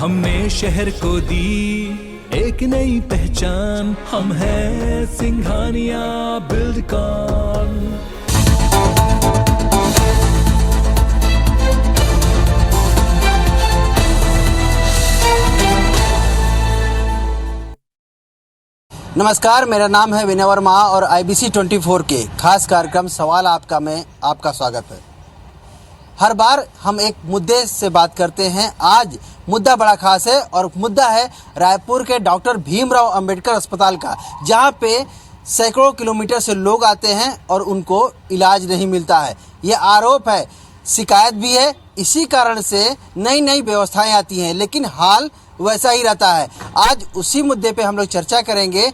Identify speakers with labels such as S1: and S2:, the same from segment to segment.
S1: हमने शहर को दी एक नई पहचान, हम हैं सिंघानिया बिल्डकॉन।
S2: नमस्कार, मेरा नाम है विनय वर्मा और IBC 24 के खास कार्यक्रम सवाल आपका में आपका स्वागत है। हर बार हम एक मुद्दे से बात करते हैं। आज मुद्दा बड़ा खास है और मुद्दा है रायपुर के डॉक्टर भीमराव अंबेडकर अस्पताल का, जहां पे सैकड़ों किलोमीटर से लोग आते हैं और उनको इलाज नहीं मिलता है। ये आरोप है, शिकायत भी है। इसी कारण से नई नई व्यवस्थाएं आती हैं, लेकिन हाल वैसा ही रहता है। आज उसी मुद्दे पे हम लोग चर्चा करेंगे।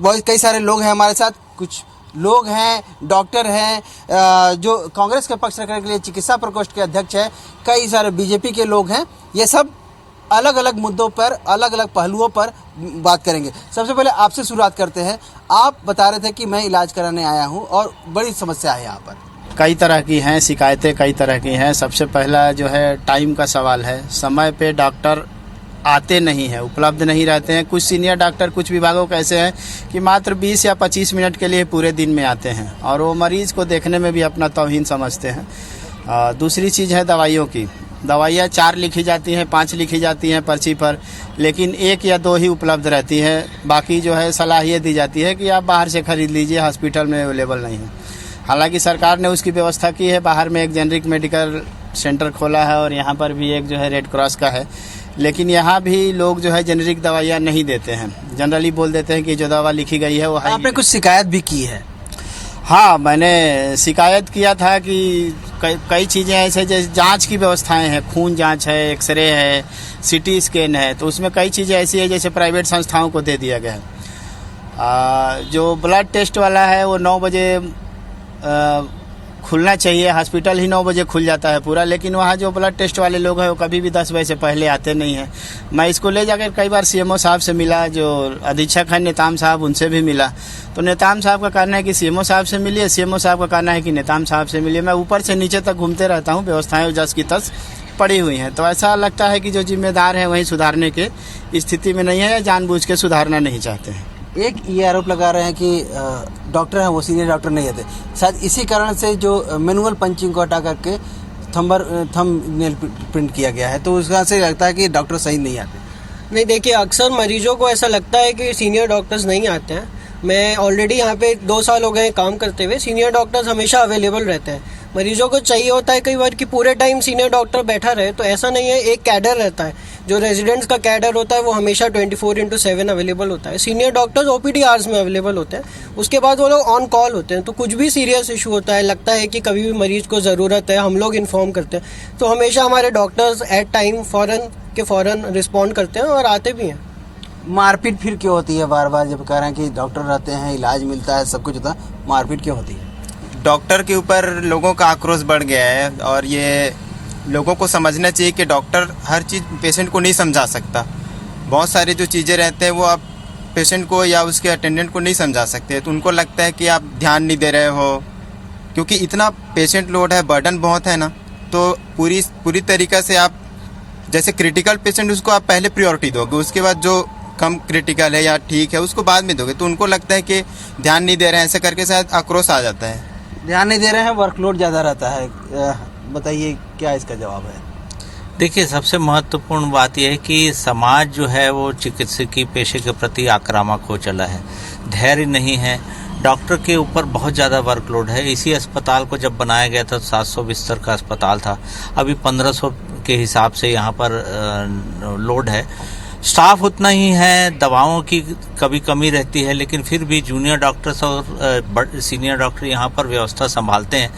S2: कई सारे लोग हैं हमारे साथ, कुछ लोग हैं, डॉक्टर हैं जो कांग्रेस के पक्ष रखने के लिए चिकित्सा प्रकोष्ठ के अध्यक्ष हैं, कई सारे बीजेपी के लोग हैं। ये सब अलग अलग मुद्दों पर, अलग अलग पहलुओं पर बात करेंगे। सबसे पहले आपसे शुरुआत करते हैं। आप बता रहे थे कि मैं इलाज कराने आया हूँ और बड़ी समस्या है यहाँ पर।
S3: कई तरह की हैं शिकायतें, कई तरह की हैं। सबसे पहला जो है टाइम का सवाल है। समय पे डॉक्टर आते नहीं हैं, उपलब्ध नहीं रहते हैं। कुछ सीनियर डॉक्टर कुछ विभागों के ऐसे हैं कि मात्र 20 या 25 मिनट के लिए पूरे दिन में आते हैं और वो मरीज़ को देखने में भी अपना तौहीन समझते हैं। दूसरी चीज़ है दवाइयों की। दवाइयाँ 4 लिखी जाती हैं, 5 लिखी जाती हैं पर्ची पर, लेकिन 1 या 2 ही उपलब्ध रहती है। बाकी जो है सलाह ये दी जाती है कि आप बाहर से खरीद लीजिए, हॉस्पिटल में अवेलेबल नहीं है। हालांकि सरकार ने उसकी व्यवस्था की है, बाहर में एक जेनरिक मेडिकल सेंटर खोला है और यहाँ पर भी एक जो है रेड क्रॉस का है, लेकिन यहाँ भी लोग जो है जेनरिक दवाइयाँ नहीं देते हैं। जनरली बोल देते हैं कि जो दवा लिखी गई है वो है।
S2: आपने कुछ शिकायत भी की है?
S3: हाँ, मैंने शिकायत किया था कि कई चीज़ें ऐसे जैसे जांच की व्यवस्थाएं हैं, खून जांच है, एक्सरे है, CT स्कैन है, तो उसमें कई चीज़ें ऐसी है जैसे प्राइवेट संस्थाओं को दे दिया गया है। जो ब्लड टेस्ट वाला है वो 9 बजे खुलना चाहिए, हॉस्पिटल ही 9 बजे खुल जाता है पूरा, लेकिन वहाँ जो ब्लड टेस्ट वाले लोग हैं वो कभी भी 10 बजे से पहले आते नहीं हैं। मैं इसको ले जाकर कई बार CMO साहब से मिला, जो अधीक्षक हैं नेताम साहब, उनसे भी मिला। तो नेताम साहब का कहना है कि CMO साहब से मिलिए, CMO साहब का कहना है कि नेताम साहब से मिलिए। मैं ऊपर से नीचे तक घूमते रहता हूँ, व्यवस्थाएँ जस की तस पड़ी हुई हैं। तो ऐसा लगता है कि जो जिम्मेदार हैं वही सुधारने के स्थिति में नहीं है या जानबूझ के सुधारना नहीं चाहते हैं।
S2: एक ये आरोप लगा रहे हैं कि डॉक्टर हैं वो सीनियर डॉक्टर नहीं आते। शायद इसी कारण से जो मैनुअल पंचिंग को हटा करके थंबनेल प्रिंट किया गया है, तो उसका से लगता है कि डॉक्टर सही नहीं आते।
S4: नहीं, देखिए, अक्सर मरीजों को ऐसा लगता है कि सीनियर डॉक्टर्स नहीं आते हैं। मैं ऑलरेडी यहाँ पे 2 साल हो गए काम करते हुए। सीनियर डॉक्टर्स हमेशा अवेलेबल रहते हैं। मरीजों को चाहिए होता है कई बार कि पूरे टाइम सीनियर डॉक्टर बैठा रहे, तो ऐसा नहीं है। एक कैडर रहता है, जो रेजिडेंट्स का कैडर होता है वो हमेशा 24/7 अवेलेबल होता है। सीनियर डॉक्टर्स OPD आवर्स में अवेलेबल होते हैं, उसके बाद वो लोग ऑन कॉल होते हैं। तो कुछ भी सीरियस इशू होता है, लगता है कि कभी भी मरीज को ज़रूरत है, हम लोग इन्फॉर्म करते हैं, तो हमेशा हमारे डॉक्टर्स एट टाइम फ़ौरन रिस्पॉन्ड करते हैं और आते भी हैं।
S2: मारपीट फिर क्यों होती है? बार बार जब कह रहे हैं कि डॉक्टर रहते हैं, इलाज मिलता है, सब कुछ होता है, मारपीट क्यों होती है?
S5: डॉक्टर के ऊपर लोगों का आक्रोश बढ़ गया है और ये लोगों को समझना चाहिए कि डॉक्टर हर चीज़ पेशेंट को नहीं समझा सकता। बहुत सारी जो चीज़ें रहते हैं वो आप पेशेंट को या उसके अटेंडेंट को नहीं समझा सकते, तो उनको लगता है कि आप ध्यान नहीं दे रहे हो, क्योंकि इतना पेशेंट लोड है, बर्डन बहुत है ना। तो पूरी तरीक़ा से आप जैसे क्रिटिकल पेशेंट उसको आप पहले प्रायोरिटी दोगे, उसके बाद जो कम क्रिटिकल है या ठीक है उसको बाद में दोगे, तो उनको लगता है कि ध्यान नहीं दे रहे हैं, ऐसे करके शायद आक्रोश आ जाता है।
S2: ध्यान नहीं दे रहे हैं, वर्कलोड ज़्यादा रहता है। बताइए क्या इसका जवाब है?
S6: देखिए, सबसे महत्वपूर्ण बात यह है कि समाज जो है वो चिकित्सकीय पेशे के प्रति आक्रामक हो चला है। धैर्य नहीं है, डॉक्टर के ऊपर बहुत ज़्यादा वर्कलोड है। इसी अस्पताल को जब बनाया गया था 700 बिस्तर का अस्पताल था, अभी 1500 के हिसाब से यहाँ पर लोड है। स्टाफ उतना ही है, दवाओं की कभी कमी रहती है, लेकिन फिर भी जूनियर डॉक्टर्स और सीनियर डॉक्टर यहाँ पर व्यवस्था संभालते हैं।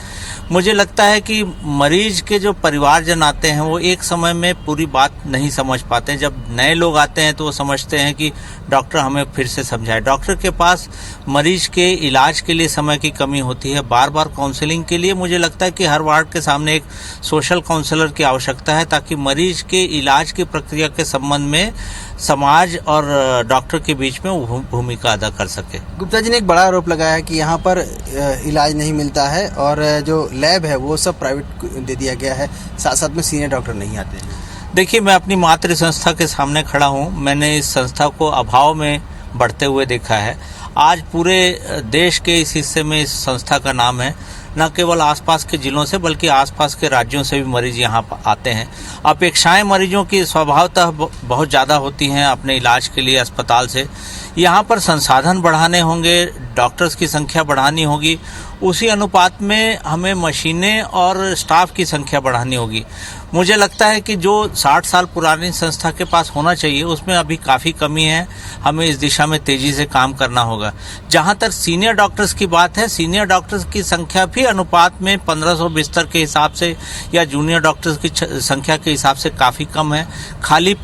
S6: मुझे लगता है कि मरीज के जो परिवारजन आते हैं वो एक समय में पूरी बात नहीं समझ पाते। जब नए लोग आते हैं तो वो समझते हैं कि डॉक्टर हमें फिर से समझाए। डॉक्टर के पास मरीज के इलाज के लिए समय की कमी होती है, बार बार काउंसलिंग के लिए। मुझे लगता है कि हर वार्ड के सामने एक सोशल काउंसलर की आवश्यकता है, ताकि मरीज के इलाज की प्रक्रिया के संबंध में समाज और डॉक्टर के बीच में भूमिका अदा कर सके।
S2: गुप्ता जी ने एक बड़ा आरोप लगाया है कि यहाँ पर इलाज नहीं मिलता है और जो लैब है वो सब प्राइवेट दे दिया गया है, साथ साथ में सीनियर डॉक्टर नहीं आते हैं।
S6: देखिए, मैं अपनी मातृ संस्था के सामने खड़ा हूँ। मैंने इस संस्था को अभाव में बढ़ते हुए देखा है। आज पूरे देश के इस हिस्से में इस संस्था का नाम है। न केवल आसपास के जिलों से बल्कि आसपास के राज्यों से भी मरीज यहाँ आते हैं। अपेक्षाएं मरीजों की स्वभावतः बहुत ज़्यादा होती हैं अपने इलाज के लिए अस्पताल से। यहाँ पर संसाधन बढ़ाने होंगे, डॉक्टर्स की संख्या बढ़ानी होगी, उसी अनुपात में हमें मशीनें और स्टाफ की संख्या बढ़ानी होगी। मुझे लगता है कि जो 60 साल पुरानी संस्था के पास होना चाहिए उसमें अभी काफ़ी कमी है। हमें इस दिशा में तेज़ी से काम करना होगा। जहाँ तक सीनियर डॉक्टर्स की बात है, सीनियर डॉक्टर्स की संख्या भी अनुपात में 1500 बिस्तर के हिसाब से या जूनियर डॉक्टर्स की संख्या के हिसाब से काफ़ी कम है। खाली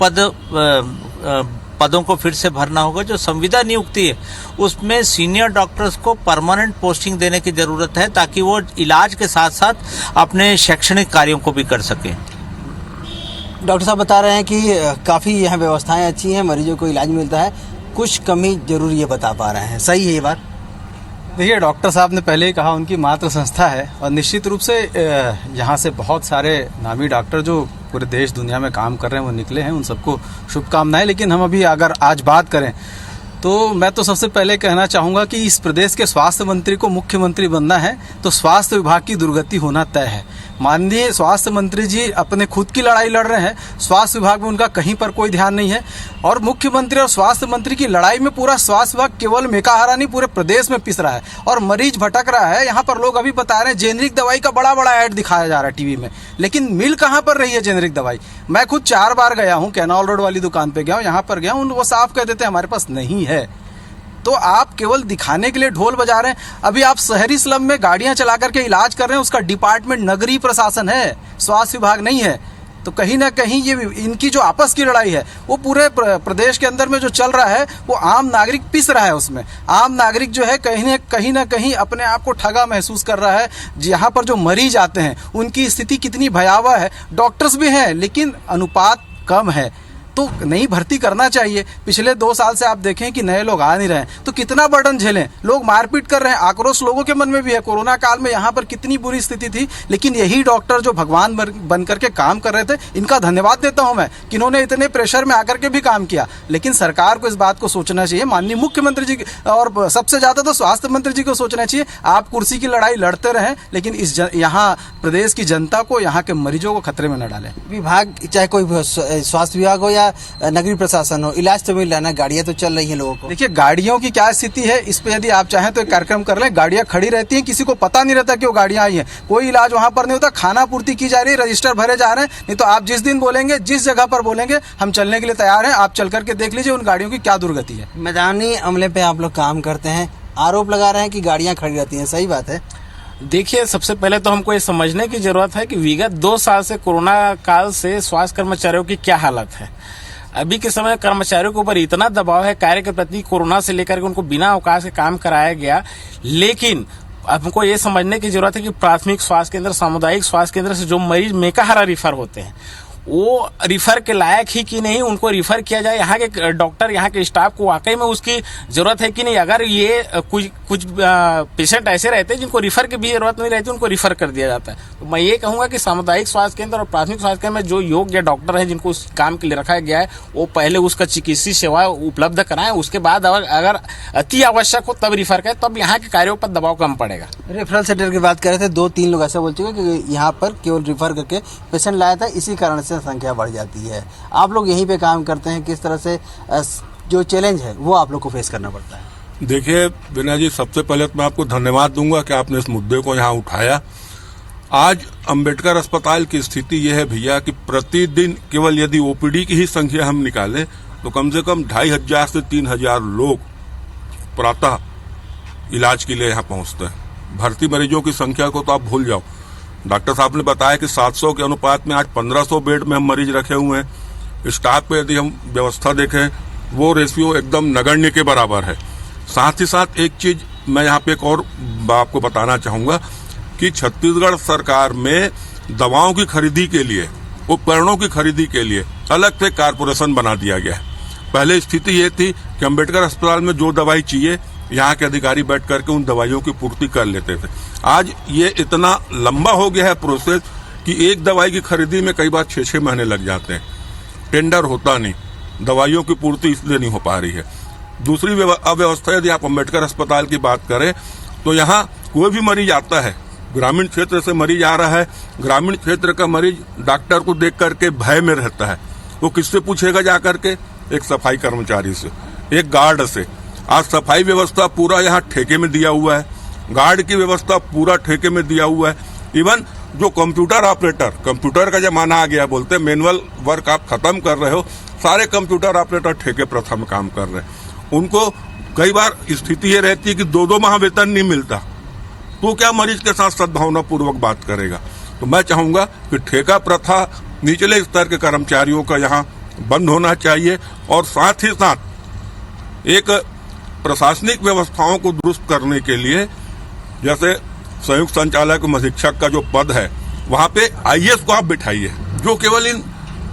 S6: पदों को फिर से भरना होगा। जो संविदा नियुक्ति है उसमें सीनियर डॉक्टर्स को परमानेंट पोस्टिंग देने की ज़रूरत है ताकि वो इलाज के साथ साथ अपने शैक्षणिक कार्यों को भी कर सकें।
S2: डॉक्टर साहब बता रहे हैं कि काफ़ी यहाँ व्यवस्थाएं अच्छी हैं, मरीजों को इलाज मिलता है, कुछ कमी जरूर ये बता पा रहे हैं। सही है ये बात?
S7: देखिए, डॉक्टर साहब ने पहले ही कहा उनकी मातृ संस्था है और निश्चित रूप से यहाँ से बहुत सारे नामी डॉक्टर जो पूरे देश दुनिया में काम कर रहे हैं वो निकले हैं, उन सबको शुभकामनाएं। लेकिन हम अभी अगर आज बात करें तो मैं तो सबसे पहले कहना चाहूँगा कि इस प्रदेश के स्वास्थ्य मंत्री को मुख्यमंत्री बनना है तो स्वास्थ्य विभाग की दुर्गति होना तय है। माननीय स्वास्थ्य मंत्री जी अपने खुद की लड़ाई लड़ रहे हैं, स्वास्थ्य विभाग में उनका कहीं पर कोई ध्यान नहीं है। और मुख्यमंत्री और स्वास्थ्य मंत्री की लड़ाई में पूरा स्वास्थ्य विभाग केवल मेकाहारा नहीं पूरे प्रदेश में पिस रहा है और मरीज भटक रहा है। यहाँ पर लोग अभी बता रहे हैं जेनरिक दवाई का बड़ा बड़ा ऐड दिखाया जा रहा है टीवी में, लेकिन मिल कहाँ पर रही है जेनरिक दवाई? मैं खुद 4 बार गया हूँ, कैनाल रोड वाली दुकान पे गया हूँ, यहाँ पर गया हूँ, वो साफ कह देते हैं हमारे पास नहीं है। तो आप केवल दिखाने के लिए ढोल बजा रहे हैं। अभी आप शहरी स्लम में गाड़ियां चला करके इलाज कर रहे हैं, उसका डिपार्टमेंट नगरीय प्रशासन है, स्वास्थ्य विभाग नहीं है। तो कहीं ना कहीं ये इनकी जो आपस की लड़ाई है वो पूरे प्रदेश के अंदर में जो चल रहा है वो आम नागरिक पिस रहा है। उसमें आम नागरिक जो है कहीं ना कहीं अपने आप को ठगा महसूस कर रहा है। यहाँ पर जो मरीज आते हैं उनकी स्थिति कितनी भयावह है। डॉक्टर्स भी हैं लेकिन अनुपात कम है, तो नहीं भर्ती करना चाहिए। पिछले 2 साल से आप देखें कि नए लोग आ नहीं रहे हैं तो कितना बर्डन झेलें। लोग मारपीट कर रहे हैं, आक्रोश लोगों के मन में भी है। कोरोना काल में यहाँ पर कितनी बुरी स्थिति थी, लेकिन यही डॉक्टर जो भगवान बन करके काम कर रहे थे, इनका धन्यवाद देता हूं मैं कि इन्होंने इतने प्रेशर में आकर के भी काम किया। लेकिन सरकार को इस बात को सोचना चाहिए, माननीय मुख्यमंत्री जी और सबसे ज्यादा तो स्वास्थ्य मंत्री जी को सोचना चाहिए। आप कुर्सी की लड़ाई लड़ते रहें लेकिन यहाँ प्रदेश की जनता को, यहाँ के मरीजों को खतरे में न डालें।
S2: विभाग चाहे कोई स्वास्थ्य विभाग हो या नगरीय प्रशासन हो, इलाज तो मिल रहा है ना, गाड़ियां तो चल रही हैं लोगों को।
S7: देखिए, गाड़ियों की क्या स्थिति है इस पे यदि आप चाहें तो एक कार्यक्रम कर लें। गाड़ियां खड़ी रहती हैं, किसी को पता नहीं रहता कि वो गाड़ियां आई हैं, कोई इलाज वहां पर नहीं होता, खाना पूर्ति की जा रही है, रजिस्टर भरे जा रहे हैं। नहीं तो आप जिस दिन बोलेंगे, जिस जगह पर बोलेंगे, हम चलने के लिए तैयार हैं। आप चल करके देख लीजिए उन गाड़ियों की क्या दुर्गति है।
S2: मैदानी अमले पे आप लोग काम करते हैं, आरोप लगा रहे हैं कि गाड़ियां खड़ी रहती हैं, सही बात है?
S8: देखिए, सबसे पहले तो हमको ये समझने की जरूरत है कि विगत 2 साल से कोरोना काल से स्वास्थ्य कर्मचारियों की क्या हालत है। अभी के समय कर्मचारियों के ऊपर इतना दबाव है कार्य के प्रति, कोरोना से लेकर के उनको बिना अवकाश के काम कराया गया। लेकिन हमको ये समझने की जरूरत है कि प्राथमिक स्वास्थ्य केंद्र, सामुदायिक स्वास्थ्य केंद्र से जो मरीज मेकाहारा रिफर होते हैं वो रिफर के लायक ही कि नहीं, उनको रिफर किया जाए। यहाँ के डॉक्टर, यहाँ के स्टाफ को वाकई में उसकी जरूरत है कि नहीं। अगर ये कुछ पेशेंट ऐसे रहते हैं जिनको रिफर की भी जरूरत नहीं रहती, उनको रिफर कर दिया जाता है। तो मैं ये कहूंगा कि सामुदायिक स्वास्थ्य केंद्र और प्राथमिक स्वास्थ्य केंद्र में जो योग्य डॉक्टर है जिनको उस काम के लिए रखा गया है, वो पहले उसका चिकित्सीय सेवा उपलब्ध कराएं। उसके बाद अगर अति आवश्यक हो तब रिफर करें, तब यहाँ के कार्यों पर दबाव कम पड़ेगा।
S2: रेफरल सेंटर की बात कर रहे थे, 2-3 लोग ऐसा बोल चुके कि यहाँ पर केवल रिफर करके पेशेंट लाया था, इसी कारण से संख्या बढ़ जाती है। आप लोग यहीं पे काम करते हैं, किस तरह से जो चैलेंज है वो आप लोग को फेस करना पड़ता है?
S9: देखिए विनय जी, सबसे पहले तो मैं आपको धन्यवाद दूंगा कि आपने इस मुद्दे को यहाँ उठाया। आज अंबेडकर अस्पताल की स्थिति यह है भैया कि प्रतिदिन केवल यदि ओपीडी की ही संख्या हम निकालें तो कम से कम 2500 से 3000 लोग प्रातः इलाज के लिए यहाँ पहुंचते हैं। भर्ती मरीजों की संख्या को तो आप भूल जाओ। डॉक्टर साहब ने बताया कि 700 के अनुपात में आज 1500 बेड में हम मरीज रखे हुए हैं। स्टाफ पे यदि हम व्यवस्था देखें वो रेशियो एकदम नगण्य के बराबर है। साथ ही साथ एक चीज मैं यहाँ पे एक और आपको बताना चाहूंगा कि छत्तीसगढ़ सरकार में दवाओं की खरीदी के लिए, उपकरणों की खरीदी के लिए अलग से कारपोरेशन बना दिया गया है। पहले स्थिति ये थी कि अंबेडकर अस्पताल में जो दवाई चाहिए यहाँ के अधिकारी बैठ करके उन दवाइयों की पूर्ति कर लेते थे। आज ये इतना लंबा हो गया है प्रोसेस कि एक दवाई की खरीदी में कई बार 6-6 महीने लग जाते हैं, टेंडर होता नहीं, दवाइयों की पूर्ति इसलिए नहीं हो पा रही है। दूसरी अव्यवस्था, यदि आप अम्बेडकर अस्पताल की बात करें तो यहाँ कोई भी मरीज आता है, ग्रामीण क्षेत्र से मरीज आ रहा है, ग्रामीण क्षेत्र का मरीज डॉक्टर को देख करके भय में रहता है। वो किससे पूछेगा जा करके? एक सफाई कर्मचारी से, एक गार्ड से। आज सफाई व्यवस्था पूरा यहाँ ठेके में दिया हुआ है, गार्ड की व्यवस्था पूरा ठेके में दिया हुआ है। इवन जो कंप्यूटर ऑपरेटर, कंप्यूटर का जमाना आ गया, बोलते हैं मैनुअल वर्क आप खत्म कर रहे हो, सारे कंप्यूटर ऑपरेटर ठेके प्रथा में काम कर रहे हैं। उनको कई बार स्थिति ये रहती है कि 2-2 माह वेतन नहीं मिलता, तो क्या मरीज के साथ सद्भावना पूर्वक बात करेगा? तो मैं चाहूंगा कि ठेका प्रथा निचले स्तर के कर्मचारियों का यहाँ बंद होना चाहिए, और साथ ही साथ एक प्रशासनिक व्यवस्थाओं को दुरुस्त करने के लिए, जैसे संयुक्त संचालक मधीक्षक का जो पद है, वहां पे आईएएस को आप बिठाइए, जो केवल इन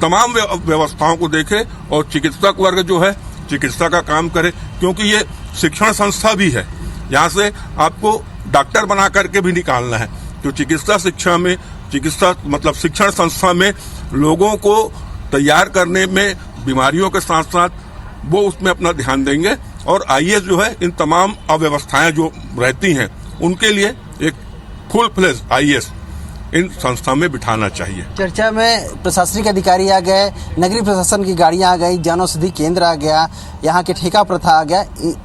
S9: तमाम व्यवस्थाओं को देखे और चिकित्सक वर्ग जो है चिकित्सा का काम करे, क्योंकि ये शिक्षण संस्था भी है। यहाँ से आपको डॉक्टर बना करके भी निकालना है, तो चिकित्सा शिक्षा में, शिक्षण संस्था में लोगों को तैयार करने में बीमारियों के साथ साथ वो उसमें अपना ध्यान देंगे, और आईएएस जो है इन तमाम अव्यवस्थाएं जो रहती हैं उनके लिए एक फुल फ्लेज आईएएस इन संस्था में बिठाना चाहिए।
S2: चर्चा में प्रशासनिक अधिकारी आ गए, नगरीय प्रशासन की गाड़ियां आ गई, जन औषधि केंद्र आ गया, यहाँ के ठेका प्रथा आ गया,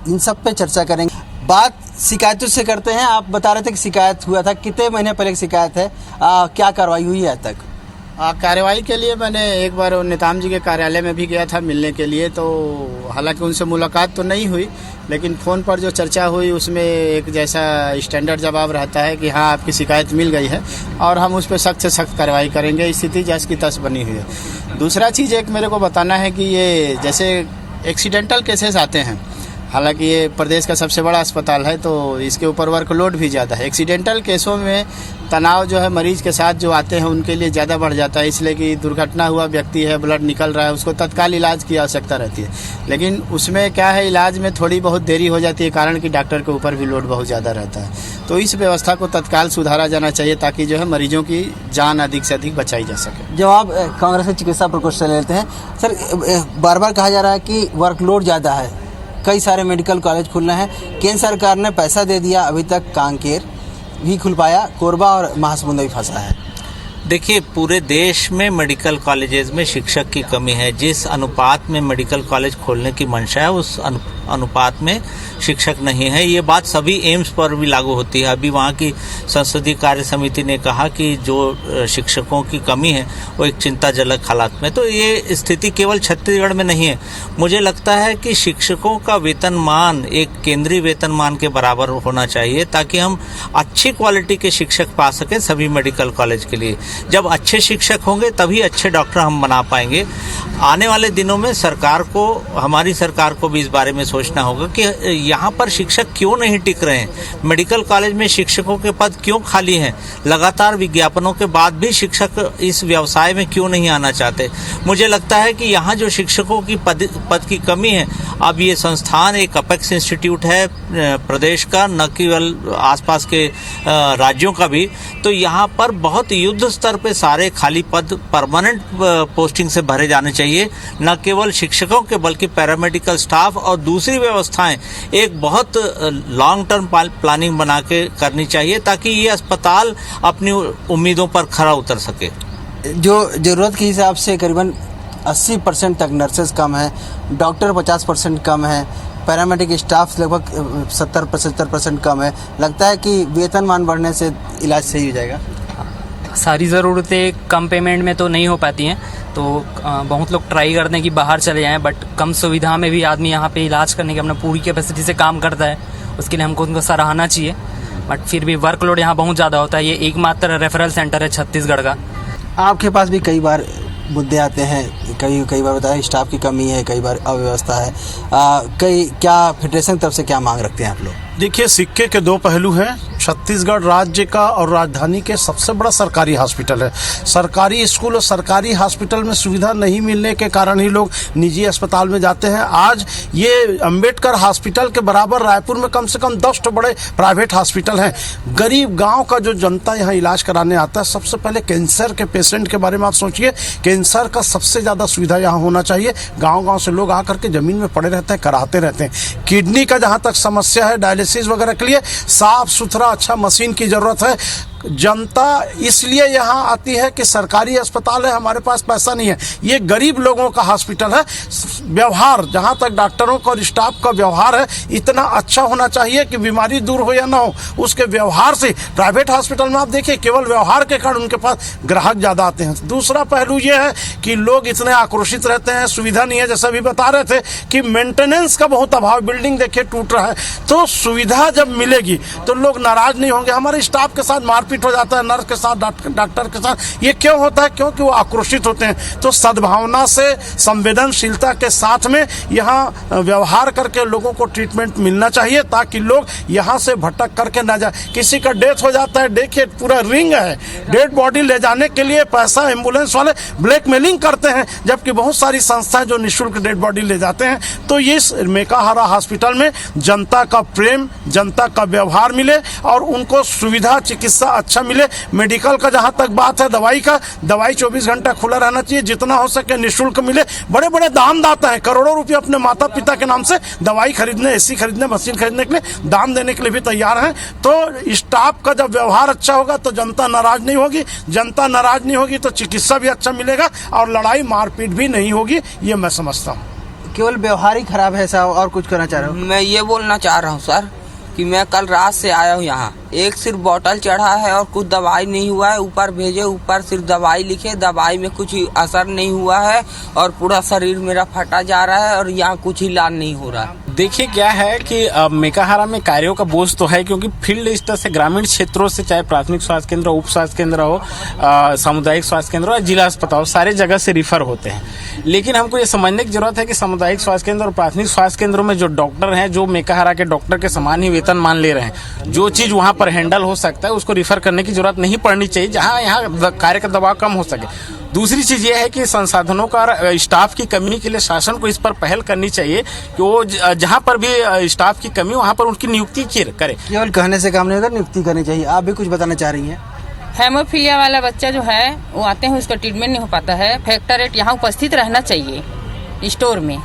S2: इन सब पे चर्चा करेंगे। बात शिकायतों से करते हैं। आप बता रहे थे कि शिकायत हुआ था, कितने महीने पहले की शिकायत है, क्या कार्रवाई हुई है आज तक?
S3: कार्रवाई के लिए मैंने एक बार नेताम जी के कार्यालय में भी गया था मिलने के लिए, तो हालांकि उनसे मुलाकात तो नहीं हुई, लेकिन फ़ोन पर जो चर्चा हुई उसमें एक जैसा स्टैंडर्ड जवाब रहता है कि हाँ आपकी शिकायत मिल गई है और हम उस पर सख्त से सख्त कार्रवाई करेंगे। स्थिति जैस की तस बनी हुई है। दूसरा चीज़ एक मेरे को बताना है कि ये जैसे एक्सीडेंटल केसेस आते हैं, हालांकि ये प्रदेश का सबसे बड़ा अस्पताल है तो इसके ऊपर वर्कलोड भी ज़्यादा है। एक्सीडेंटल केसों में तनाव जो है मरीज के साथ जो आते हैं उनके लिए ज़्यादा बढ़ जाता है, इसलिए कि दुर्घटना हुआ व्यक्ति है, ब्लड निकल रहा है, उसको तत्काल इलाज की आवश्यकता रहती है, लेकिन उसमें क्या है इलाज में थोड़ी बहुत देरी हो जाती है, कारण कि डॉक्टर के ऊपर भी लोड बहुत ज़्यादा रहता है। तो इस व्यवस्था को तत्काल सुधारा जाना चाहिए ताकि जो है मरीजों की जान अधिक से अधिक बचाई जा सके।
S2: जब आप कांग्रेस के चिकित्सा प्रकोष्ठ से लेते हैं सर, बार बार कहा जा रहा है कि वर्कलोड ज़्यादा है, कई सारे मेडिकल कॉलेज खुलने हैं, केंद्र सरकार ने पैसा दे दिया, अभी तक कांकेर भी खुल पाया, कोरबा और महासमुंद भी फंसा है।
S6: देखिए, पूरे देश में मेडिकल कॉलेजेस में शिक्षक की कमी है। जिस अनुपात में मेडिकल कॉलेज खोलने की मंशा है उस अनुपात में शिक्षक नहीं है। ये बात सभी एम्स पर भी लागू होती है। अभी वहाँ की संसदीय कार्य समिति ने कहा कि जो शिक्षकों की कमी है वो एक चिंताजनक हालात में। तो ये स्थिति केवल छत्तीसगढ़ में नहीं है। मुझे लगता है कि शिक्षकों का वेतनमान एक केंद्रीय वेतनमान के बराबर होना चाहिए ताकि हम अच्छी क्वालिटी के शिक्षक पा सकें सभी मेडिकल कॉलेज के लिए। जब अच्छे शिक्षक होंगे तभी अच्छे डॉक्टर हम बना पाएंगे। आने वाले दिनों में सरकार को, हमारी सरकार को भी इस बारे में सोचना होगा कि यहाँ पर शिक्षक क्यों नहीं टिक रहे हैं, मेडिकल कॉलेज में शिक्षकों के पद क्यों खाली हैं, लगातार विज्ञापनों के बाद भी शिक्षक इस व्यवसाय में क्यों नहीं आना चाहते। मुझे लगता है कि यहाँ जो शिक्षकों की पद की कमी है, अब ये संस्थान एक अपेक्स इंस्टीट्यूट है प्रदेश का, न केवल आसपास के राज्यों का भी, तो यहाँ पर बहुत युद्ध स्तर पे सारे खाली पद परमानेंट पोस्टिंग से भरे जाने चाहिए, न केवल शिक्षकों के बल्कि पैरामेडिकल स्टाफ और दूसरी व्यवस्थाएं एक बहुत लॉन्ग टर्म प्लानिंग बना के करनी चाहिए ताकि ये अस्पताल अपनी उम्मीदों पर खरा उतर सके।
S2: जो ज़रूरत के हिसाब से करीबन 80% तक नर्सेज कम है, डॉक्टर 50% कम है, पैरामेडिक स्टाफ लगभग 70-75% कम है। लगता है कि वेतनमान बढ़ने से इलाज सही हो जाएगा।
S10: सारी ज़रूरतें कम पेमेंट में तो नहीं हो पाती हैं, तो बहुत लोग ट्राई करते हैं कि बाहर चले जाएं, बट कम सुविधा में भी आदमी यहाँ पे इलाज करने की अपना पूरी कैपेसिटी से काम करता है, उसके लिए हमको उनको सराहना चाहिए। बट फिर भी वर्कलोड यहाँ बहुत ज़्यादा होता है। ये एकमात्र रेफरल सेंटर है छत्तीसगढ़ का।
S2: आपके पास भी कई बार मुद्दे आते हैं, कई बार बताया स्टाफ की कमी है, कई बार अव्यवस्था है, क्या फेडरेशन की तरफ से क्या मांग रखते हैं आप लोग?
S11: देखिए, सिक्के के दो पहलू हैं। छत्तीसगढ़ राज्य का और राजधानी के सबसे बड़ा सरकारी हॉस्पिटल है। सरकारी स्कूल और सरकारी हॉस्पिटल में सुविधा नहीं मिलने के कारण ही लोग निजी अस्पताल में जाते हैं। आज ये अंबेडकर हॉस्पिटल के बराबर रायपुर में कम से कम 10 तो बड़े प्राइवेट हॉस्पिटल हैं। गरीब गांव का जो जनता यहाँ इलाज कराने आता है, सबसे पहले कैंसर के पेशेंट के बारे में आप सोचिए। कैंसर का सबसे ज़्यादा सुविधा यहाँ होना चाहिए। गांव-गांव से लोग आकर के ज़मीन में पड़े रहते हैं, कराते रहते हैं। किडनी का जहाँ तक समस्या है, डायलिसिस वगैरह के लिए साफ सुथरा अच्छा मशीन की ज़रूरत है। जनता इसलिए यहाँ आती है कि सरकारी अस्पताल है, हमारे पास पैसा नहीं है। ये गरीब लोगों का हॉस्पिटल है। व्यवहार, जहाँ तक डॉक्टरों का और स्टाफ का व्यवहार है, इतना अच्छा होना चाहिए कि बीमारी दूर हो या ना हो, उसके व्यवहार से। प्राइवेट हॉस्पिटल में आप देखिए, केवल व्यवहार के कारण उनके पास ग्राहक ज़्यादा आते हैं। दूसरा पहलू ये है कि लोग इतने आक्रोशित रहते हैं, सुविधा नहीं है। जैसा भी बता रहे थे कि मेंटेनेंस का बहुत अभाव, बिल्डिंग देखिए टूट रहा है। तो सुविधा जब मिलेगी तो लोग नाराज नहीं होंगे। हमारे स्टाफ के साथ मारपीट हो जाता है, नर्स के साथ, डॉक्टर के साथ। ये क्यों होता है? क्योंकि वो आक्रोशित होते हैं। तो सद्भावना से, संवेदनशीलता के साथ में यहाँ व्यवहार करके लोगों को ट्रीटमेंट मिलना चाहिए, ताकि लोग यहाँ से भटक करके ना जाए। किसी का डेथ हो जाता है, देखिए पूरा रिंग है, डेड बॉडी ले जाने के लिए पैसा एम्बुलेंस वाले ब्लैकमेलिंग करते हैं, जबकि बहुत सारी संस्थाएं जो निःशुल्क डेड बॉडी ले जाते हैं। तो इस मेकाहारा हॉस्पिटल में जनता का प्रेम, जनता का व्यवहार मिले और उनको सुविधा, चिकित्सा अच्छा मिले। मेडिकल का जहां तक बात है, दवाई का, दवाई 24 घंटा खुला रहना चाहिए, जितना हो सके निःशुल्क मिले। बड़े बड़े दान दाता है, करोड़ों रुपए अपने माता पिता के नाम से दवाई खरीदने, एसी खरीदने, मशीन खरीदने के लिए दान देने के लिए भी तैयार हैं। तो स्टाफ का जब व्यवहार अच्छा होगा तो जनता नाराज नहीं होगी, जनता नाराज नहीं होगी तो चिकित्सा भी अच्छा मिलेगा और लड़ाई मारपीट भी नहीं होगी, ये मैं समझता हूँ।
S2: केवल व्यवहार ही खराब है साहब, और कुछ करना चाह रहे हो?
S12: मैं ये बोलना चाह रहा हूँ सर कि मैं कल रात से आया हूँ यहाँ, एक सिर्फ बोतल चढ़ा है और कुछ दवाई नहीं हुआ है। ऊपर भेजे, ऊपर सिर्फ दवाई लिखे, दवाई में कुछ असर नहीं हुआ है और पूरा शरीर मेरा फटा जा रहा है और यहाँ कुछ इलाज नहीं हो रहा है।
S8: देखिए क्या है कि मेकाहारा में कार्यों का बोझ तो है, क्योंकि फील्ड स्तर से ग्रामीण क्षेत्रों से, चाहे प्राथमिक स्वास्थ्य केंद्र, उप स्वास्थ्य केंद्र हो, सामुदायिक स्वास्थ्य केंद्र हो, जिला अस्पताल, सारे जगह से रिफर होते हैं। लेकिन हमको ये समझने की जरूरत है कि सामुदायिक स्वास्थ्य केंद्र और प्राथमिक स्वास्थ्य केंद्रों में जो डॉक्टर हैं, जो मेकाहारा के डॉक्टर के समान ही वेतन मान ले रहे हैं, जो चीज वहां पर हैंडल हो सकता है उसको रिफर करने की जरूरत नहीं पड़नी चाहिए, जहां यहाँ कार्य का दबाव कम हो सके। दूसरी चीज ये है कि संसाधनों का, स्टाफ की कमी के लिए शासन को इस पर पहल करनी चाहिए कि वो जहां पर भी स्टाफ की कमी, वहां पर उनकी नियुक्ति करे।
S2: केवल कहने से काम नहीं होगा, नियुक्ति करनी चाहिए। आप भी कुछ बताना चाह रही हैं?
S13: हेमोफीलिया वाला बच्चा जो है वो आते हैं, उसका ट्रीटमेंट नहीं हो पाता है। फैक्टर रेट यहाँ उपस्थित रहना चाहिए स्टोर में।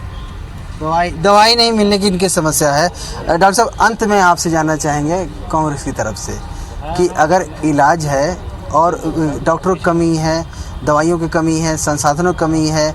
S2: दवाई नहीं मिलने की इनकी समस्या है। डॉक्टर साहब, अंत में आपसे जानना चाहेंगे कांग्रेस की तरफ से कि अगर इलाज है और डॉक्टरों की कमी है, दवाइयों की कमी है, संसाधनों की कमी है,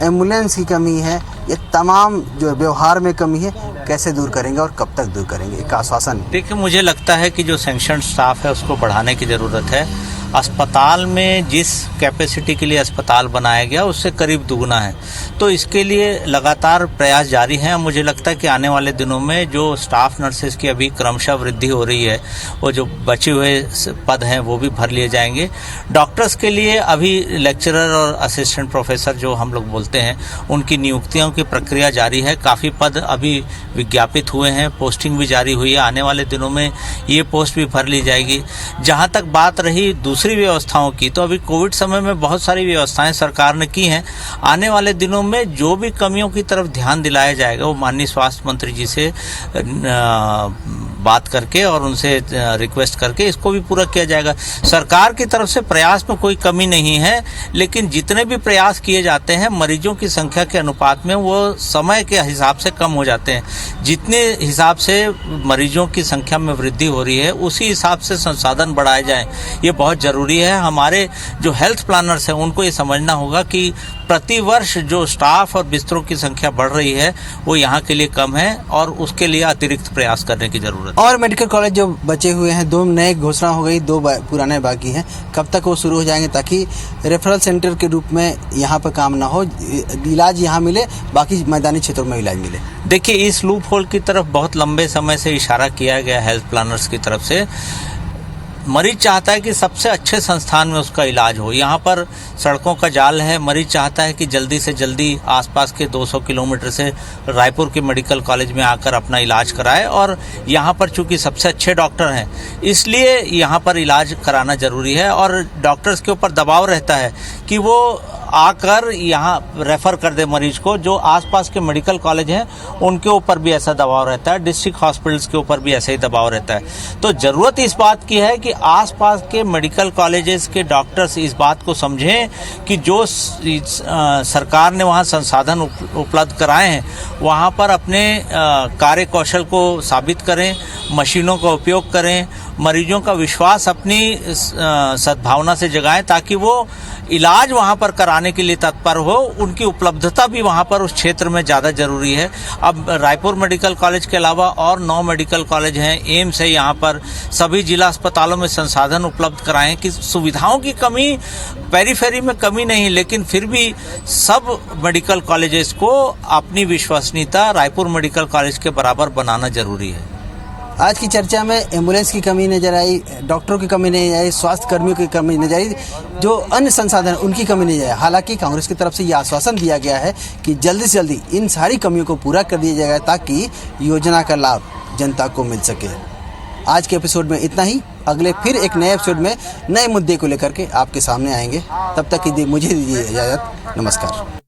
S2: एम्बुलेंस की कमी है, ये तमाम जो व्यवहार में कमी है, कैसे दूर करेंगे और कब तक दूर करेंगे? एक आश्वासन।
S6: देखिए, मुझे लगता है कि जो सैंक्शन स्टाफ है उसको बढ़ाने की ज़रूरत है। अस्पताल में जिस कैपेसिटी के लिए अस्पताल बनाया गया उससे करीब दुगना है, तो इसके लिए लगातार प्रयास जारी हैं। मुझे लगता है कि आने वाले दिनों में जो स्टाफ नर्सेज की अभी क्रमशः वृद्धि हो रही है, वो जो बचे हुए पद हैं वो भी भर लिए जाएंगे। डॉक्टर्स के लिए अभी लेक्चरर और असिस्टेंट प्रोफेसर जो हम लोग बोलते हैं, उनकी नियुक्तियों की प्रक्रिया जारी है। काफ़ी पद अभी विज्ञापित हुए हैं, पोस्टिंग भी जारी हुई है। आने वाले दिनों में ये पोस्ट भी भर ली जाएगी। जहाँ तक बात रही दूसरी व्यवस्थाओं की, तो अभी कोविड समय में बहुत सारी व्यवस्थाएं सरकार ने की हैं। आने वाले दिनों में जो भी कमियों की तरफ ध्यान दिलाया जाएगा, वो माननीय स्वास्थ्य मंत्री जी से बात करके और उनसे रिक्वेस्ट करके इसको भी पूरा किया जाएगा। सरकार की तरफ से प्रयास में कोई कमी नहीं है, लेकिन जितने भी प्रयास किए जाते हैं मरीजों की संख्या के अनुपात में वो समय के हिसाब से कम हो जाते हैं। जितने हिसाब से मरीजों की संख्या में वृद्धि हो रही है, उसी हिसाब से संसाधन बढ़ाए जाएं, ये बहुत ज़रूरी है। हमारे जो हेल्थ प्लानर्स हैं उनको ये समझना होगा कि प्रति वर्ष जो स्टाफ और बिस्तरों की संख्या बढ़ रही है वो यहाँ के लिए कम है और उसके लिए अतिरिक्त प्रयास करने की जरूरत है।
S2: और मेडिकल कॉलेज जो बचे हुए हैं, 2 नए घोषणा हो गई, 2 पुराने बाकी हैं, कब तक वो शुरू हो जाएंगे ताकि रेफरल सेंटर के रूप में यहाँ पर काम ना हो, इलाज यहाँ मिले, बाकी मैदानी क्षेत्रों में इलाज मिले?
S6: देखिए, इस लूप होल की तरफ बहुत लंबे समय से इशारा किया गया हेल्थ प्लानर्स की तरफ से। मरीज चाहता है कि सबसे अच्छे संस्थान में उसका इलाज हो। यहाँ पर सड़कों का जाल है। मरीज चाहता है कि जल्दी से जल्दी आसपास के 200 किलोमीटर से रायपुर के मेडिकल कॉलेज में आकर अपना इलाज कराए, और यहाँ पर चूंकि सबसे अच्छे डॉक्टर हैं इसलिए यहाँ पर इलाज कराना जरूरी है। और डॉक्टर्स के ऊपर दबाव रहता है कि वो आकर यहाँ रेफर कर दे मरीज को। जो आसपास के मेडिकल कॉलेज हैं उनके ऊपर भी ऐसा दबाव रहता है, डिस्ट्रिक्ट हॉस्पिटल्स के ऊपर भी ऐसा ही दबाव रहता है। तो ज़रूरत इस बात की है कि आसपास के मेडिकल कॉलेजेस के डॉक्टर्स इस बात को समझें कि जो सरकार ने वहाँ संसाधन उपलब्ध कराए हैं वहाँ पर अपने कार्य कौशल को साबित करें, मशीनों का उपयोग करें, मरीजों का विश्वास अपनी सद्भावना से जगाएं ताकि वो इलाज वहाँ पर कराने के लिए तत्पर हो। उनकी उपलब्धता भी वहाँ पर उस क्षेत्र में ज़्यादा जरूरी है। अब रायपुर मेडिकल कॉलेज के अलावा और 9 मेडिकल कॉलेज हैं, एम्स है, यहाँ पर सभी जिला अस्पतालों में संसाधन उपलब्ध कराएं कि सुविधाओं की कमी, पेरीफेरी में कमी नहीं, लेकिन फिर भी सब मेडिकल कॉलेजेस को अपनी विश्वसनीयता रायपुर मेडिकल कॉलेज के बराबर बनाना जरूरी है।
S2: आज की चर्चा में एम्बुलेंस की कमी नजर आई, डॉक्टरों की कमी नहीं आई, स्वास्थ्य कर्मियों की कमी नजर आई, जो अन्य संसाधन उनकी कमी नहीं आई। हालांकि कांग्रेस की तरफ से यह आश्वासन दिया गया है कि जल्दी से जल्दी इन सारी कमियों को पूरा कर दिया जाएगा ताकि योजना का लाभ जनता को मिल सके। आज के एपिसोड में इतना ही। अगले फिर एक नए एपिसोड में नए मुद्दे को लेकर के आपके सामने आएंगे। तब तक मुझे दीजिए इजाज़त। नमस्कार।